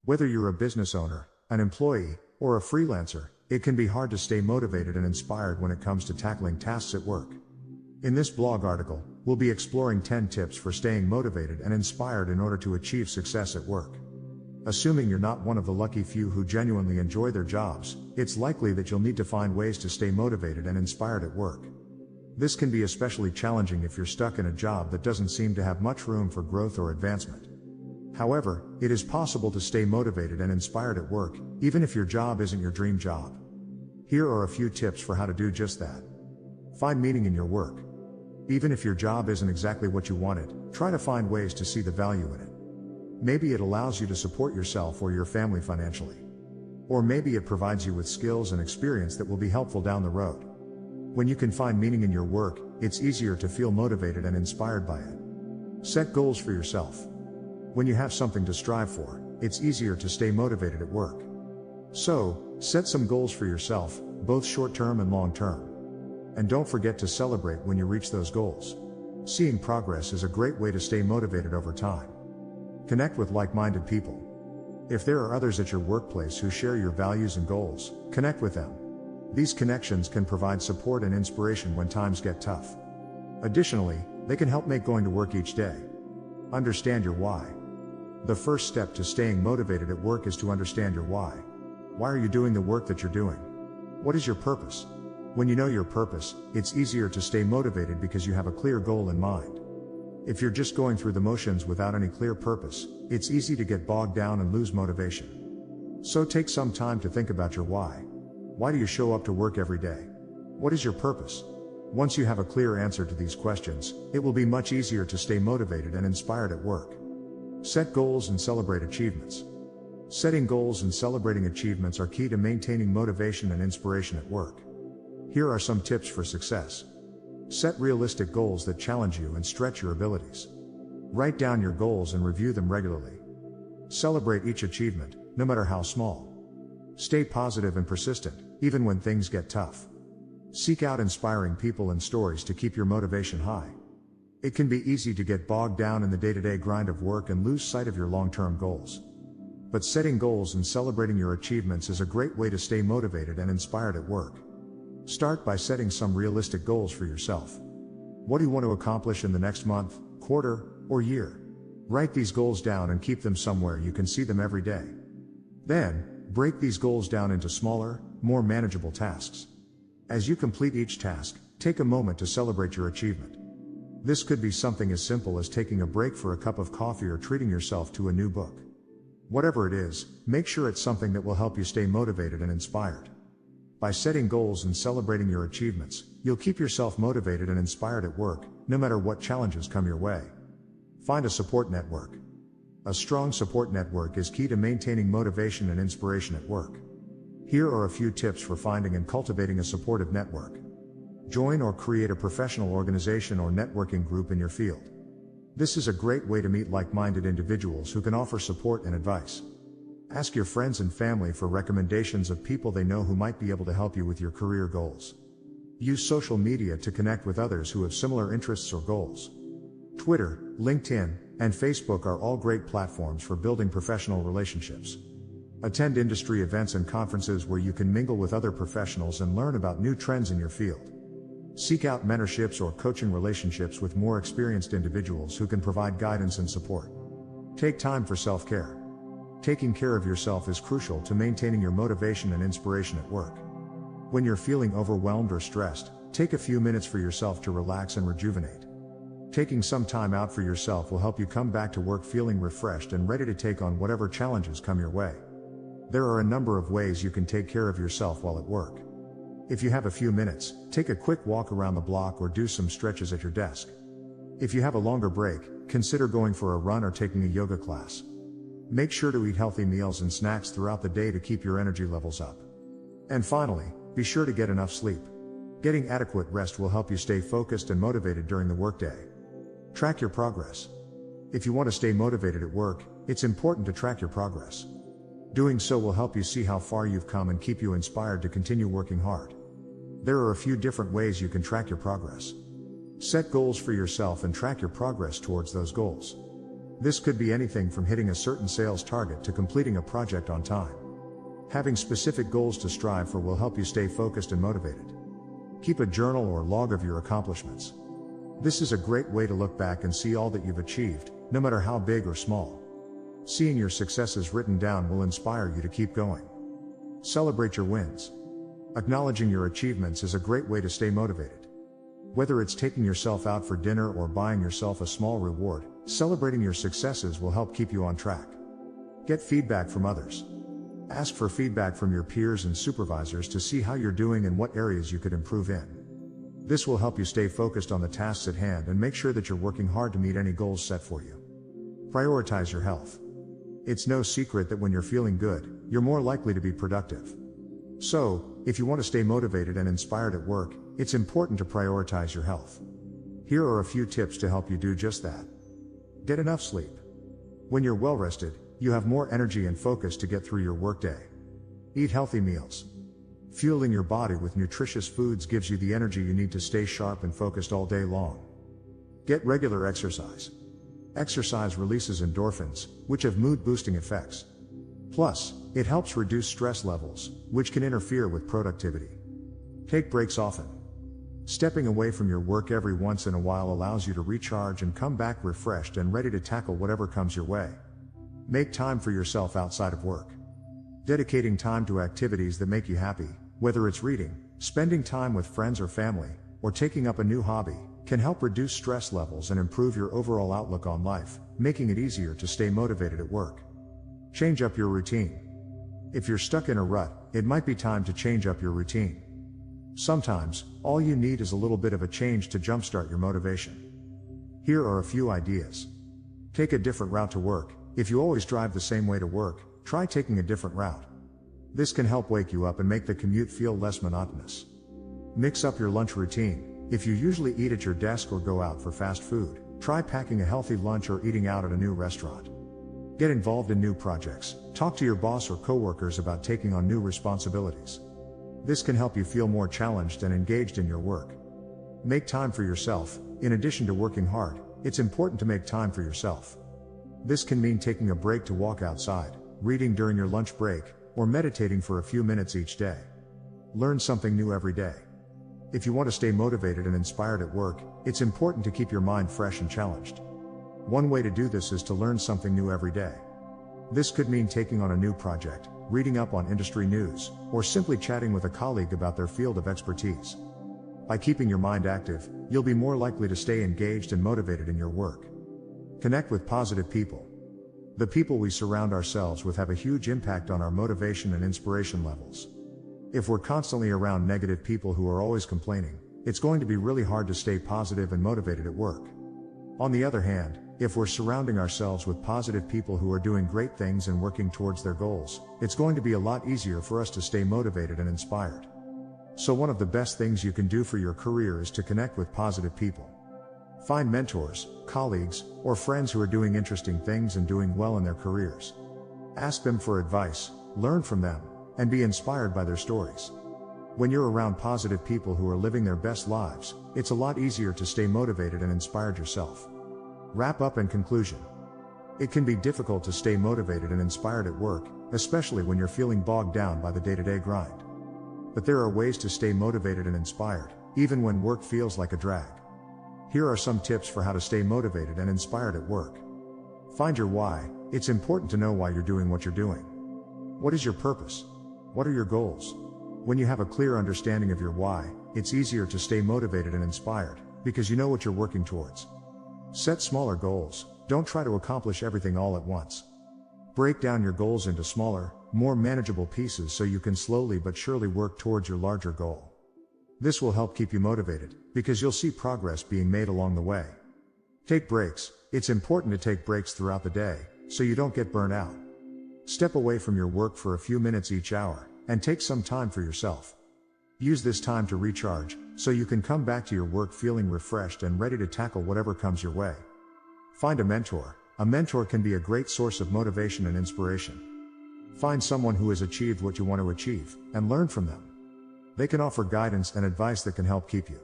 Whether you're a business owner, an employee, or a freelancer, it can be hard to stay motivated and inspired when it comes to tackling tasks at work. In this blog article, we'll be exploring 10 tips for staying motivated and inspired in order to achieve success at work. Assuming you're not one of the lucky few who genuinely enjoy their jobs, it's likely that you'll need to find ways to stay motivated and inspired at work. This can be especially challenging if you're stuck in a job that doesn't seem to have much room for growth or advancement. However, it is possible to stay motivated and inspired at work, even if your job isn't your dream job. Here are a few tips for how to do just that. Find meaning in your work. Even if your job isn't exactly what you wanted, try to find ways to see the value in it. Maybe it allows you to support yourself or your family financially. Or maybe it provides you with skills and experience that will be helpful down the road. When you can find meaning in your work, it's easier to feel motivated and inspired by it. Set goals for yourself. When you have something to strive for, it's easier to stay motivated at work. So, set some goals for yourself, both short-term and long-term. And don't forget to celebrate when you reach those goals. Seeing progress is a great way to stay motivated over time. Connect with like-minded people. If there are others at your workplace who share your values and goals, connect with them. These connections can provide support and inspiration when times get tough. Additionally, they can help make going to work each day. Understand your why. The first step to staying motivated at work is to understand your why. Why are you doing the work that you're doing? What is your purpose? When you know your purpose, it's easier to stay motivated because you have a clear goal in mind. If you're just going through the motions without any clear purpose, it's easy to get bogged down and lose motivation. So take some time to think about your why. Why do you show up to work every day? What is your purpose? Once you have a clear answer to these questions, it will be much easier to stay motivated and inspired at work. Set goals and celebrate achievements. Setting goals and celebrating achievements are key to maintaining motivation and inspiration at work. Here are some tips for success. Set realistic goals that challenge you and stretch your abilities. Write down your goals and review them regularly. Celebrate each achievement, no matter how small. Stay positive and persistent, even when things get tough. Seek out inspiring people and stories to keep your motivation high. It can be easy to get bogged down in the day-to-day grind of work and lose sight of your long-term goals. But setting goals and celebrating your achievements is a great way to stay motivated and inspired at work. Start by setting some realistic goals for yourself. What do you want to accomplish in the next month, quarter, or year? Write these goals down and keep them somewhere you can see them every day. Then, break these goals down into smaller, more manageable tasks. As you complete each task, take a moment to celebrate your achievement. This could be something as simple as taking a break for a cup of coffee or treating yourself to a new book. Whatever it is, make sure it's something that will help you stay motivated and inspired. By setting goals and celebrating your achievements, you'll keep yourself motivated and inspired at work, no matter what challenges come your way. Find a support network. A strong support network is key to maintaining motivation and inspiration at work. Here are a few tips for finding and cultivating a supportive network. Join or create a professional organization or networking group in your field. This is a great way to meet like-minded individuals who can offer support and advice. Ask your friends and family for recommendations of people they know who might be able to help you with your career goals. Use social media to connect with others who have similar interests or goals. Twitter, LinkedIn, and Facebook are all great platforms for building professional relationships. Attend industry events and conferences where you can mingle with other professionals and learn about new trends in your field. Seek out mentorships or coaching relationships with more experienced individuals who can provide guidance and support. Take time for self-care. Taking care of yourself is crucial to maintaining your motivation and inspiration at work. When you're feeling overwhelmed or stressed, take a few minutes for yourself to relax and rejuvenate. Taking some time out for yourself will help you come back to work feeling refreshed and ready to take on whatever challenges come your way. There are a number of ways you can take care of yourself while at work. If you have a few minutes, take a quick walk around the block or do some stretches at your desk. If you have a longer break, consider going for a run or taking a yoga class. Make sure to eat healthy meals and snacks throughout the day to keep your energy levels up. And finally, be sure to get enough sleep. Getting adequate rest will help you stay focused and motivated during the workday. Track your progress. If you want to stay motivated at work, it's important to track your progress. Doing so will help you see how far you've come and keep you inspired to continue working hard. There are a few different ways you can track your progress. Set goals for yourself and track your progress towards those goals. This could be anything from hitting a certain sales target to completing a project on time. Having specific goals to strive for will help you stay focused and motivated. Keep a journal or log of your accomplishments. This is a great way to look back and see all that you've achieved, no matter how big or small. Seeing your successes written down will inspire you to keep going. Celebrate your wins. Acknowledging your achievements is a great way to stay motivated. Whether it's taking yourself out for dinner or buying yourself a small reward, celebrating your successes will help keep you on track. Get feedback from others. Ask for feedback from your peers and supervisors to see how you're doing and what areas you could improve in. This will help you stay focused on the tasks at hand and make sure that you're working hard to meet any goals set for you. Prioritize your health. It's no secret that when you're feeling good, you're more likely to be productive. So, if you want to stay motivated and inspired at work, it's important to prioritize your health. Here are a few tips to help you do just that. Get enough sleep. When you're well rested, you have more energy and focus to get through your workday. Eat healthy meals. Fueling your body with nutritious foods gives you the energy you need to stay sharp and focused all day long. Get regular exercise. Exercise releases endorphins, which have mood-boosting effects. Plus, it helps reduce stress levels, which can interfere with productivity. Take breaks often. Stepping away from your work every once in a while allows you to recharge and come back refreshed and ready to tackle whatever comes your way. Make time for yourself outside of work. Dedicating time to activities that make you happy, whether it's reading, spending time with friends or family, or taking up a new hobby, can help reduce stress levels and improve your overall outlook on life, making it easier to stay motivated at work. Change up your routine. If you're stuck in a rut, it might be time to change up your routine. Sometimes, all you need is a little bit of a change to jumpstart your motivation. Here are a few ideas. Take a different route to work. If you always drive the same way to work, try taking a different route. This can help wake you up and make the commute feel less monotonous. Mix up your lunch routine. If you usually eat at your desk or go out for fast food, try packing a healthy lunch or eating out at a new restaurant. Get involved in new projects. Talk to your boss or coworkers about taking on new responsibilities. This can help you feel more challenged and engaged in your work. Make time for yourself. In addition to working hard, it's important to make time for yourself. This can mean taking a break to walk outside, reading during your lunch break, or meditating for a few minutes each day. Learn something new every day. If you want to stay motivated and inspired at work, it's important to keep your mind fresh and challenged. One way to do this is to learn something new every day. This could mean taking on a new project, reading up on industry news, or simply chatting with a colleague about their field of expertise. By keeping your mind active, you'll be more likely to stay engaged and motivated in your work. Connect with positive people. The people we surround ourselves with have a huge impact on our motivation and inspiration levels. If we're constantly around negative people who are always complaining, it's going to be really hard to stay positive and motivated at work. On the other hand, if we're surrounding ourselves with positive people who are doing great things and working towards their goals, it's going to be a lot easier for us to stay motivated and inspired. So one of the best things you can do for your career is to connect with positive people. Find mentors, colleagues, or friends who are doing interesting things and doing well in their careers. Ask them for advice, learn from them, and be inspired by their stories. When you're around positive people who are living their best lives, it's a lot easier to stay motivated and inspired yourself. Wrap up and conclusion. It can be difficult to stay motivated and inspired at work, especially when you're feeling bogged down by the day-to-day grind. But there are ways to stay motivated and inspired, even when work feels like a drag. Here are some tips for how to stay motivated and inspired at work. Find your why. It's important to know why you're doing what you're doing. What is your purpose? What are your goals? When you have a clear understanding of your why, it's easier to stay motivated and inspired, because you know what you're working towards. Set smaller goals. Don't try to accomplish everything all at once. Break down your goals into smaller, more manageable pieces so you can slowly but surely work towards your larger goal. This will help keep you motivated, because you'll see progress being made along the way. Take breaks. It's important to take breaks throughout the day, so you don't get burnt out. Step away from your work for a few minutes each hour, and take some time for yourself. Use this time to recharge, so you can come back to your work feeling refreshed and ready to tackle whatever comes your way. Find a mentor. A mentor can be a great source of motivation and inspiration. Find someone who has achieved what you want to achieve, and learn from them. They can offer guidance and advice that can help keep you